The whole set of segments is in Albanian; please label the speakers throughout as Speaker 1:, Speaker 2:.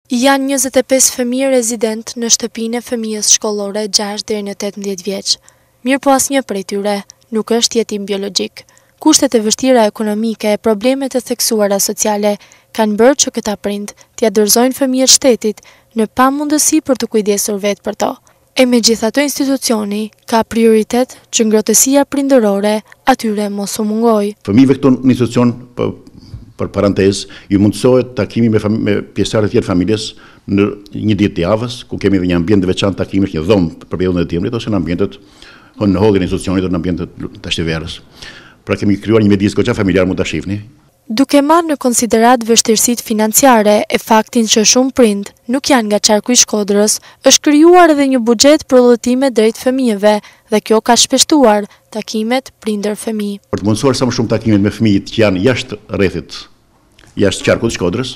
Speaker 1: Janë 25 fëmijë rezident në shtëpinë e fëmijës shkollore 6 deri në 18 vjeç. Mirë po asnjë prej tyre nuk është jetim biologjik. Kushtet e vështira ekonomike e problemet e theksuara sociale kanë bërë që këta prind t'ia dorëzojnë fëmijët shtetit në pamundësi për të kujdesur vetë për to. E megjithatë institucioni ka prioritet që ngrohtësia prindërore atyre mos u mungojë.
Speaker 2: Fëmijëve këtu në institucion për parantezë, ju mundësohet takimi me pjesëtarët e tjerë familjes në një ditë të javës, ku kemi edhe një ambient të veçantë takimesh, një dhomë për periudhën e dimrit ose në ambientet në hollin e institucionit ose në ambientet të ashtiverës. Pra kemi krijuar një mjedis goxha familjar, mund ta shihni.
Speaker 1: Duke marrë në konsiderat vështirësitë financiare e faktin që shumë prind nuk janë nga qarku i Shkodrës, është krijuar edhe një buxhet për udhëtime drejt fëmijëve dhe kjo ka shpeshtuar takimet prindër-fëmijë.
Speaker 2: Për të mundësuar sa më shumë takimet me fëmijët që janë jashtë rrethit, jashtë qarkut të Shkodrës,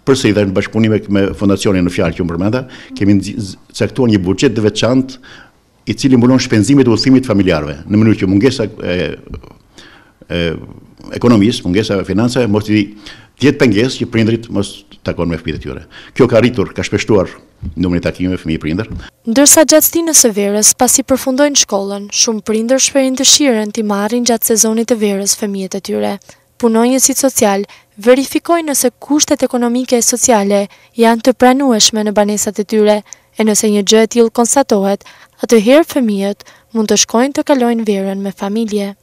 Speaker 2: përsëri dhe në bashkëpunim me fondacionin në fjalë që unë përmenda, kemi caktuar një buxhet të veçantë i cili mbulon shpenzimet e udhëtimit familjarëve, në mënyrë që mungesa ekonomisë, mungesa e financave mos të jetë pengesë që prindrit mos takon me fëmijët e tyre. Kjo ka arritur, ka shpeshtuar numrin e takimeve fëmijë prindër.
Speaker 1: Ndërsa gjatë stinës së verës, pasi përfundojnë shkollën, shumë prindër shprehin dëshirën t'i marrin gjatë sezonit të verës fëmijët e tyre. Punonjësit social verifikojnë nëse kushtet ekonomike e sociale janë të pranueshme në banesat e tyre, e nëse një gjë e tillë konstatohet, atëherë fëmijët mund të shkojnë të kalojnë verën me familje.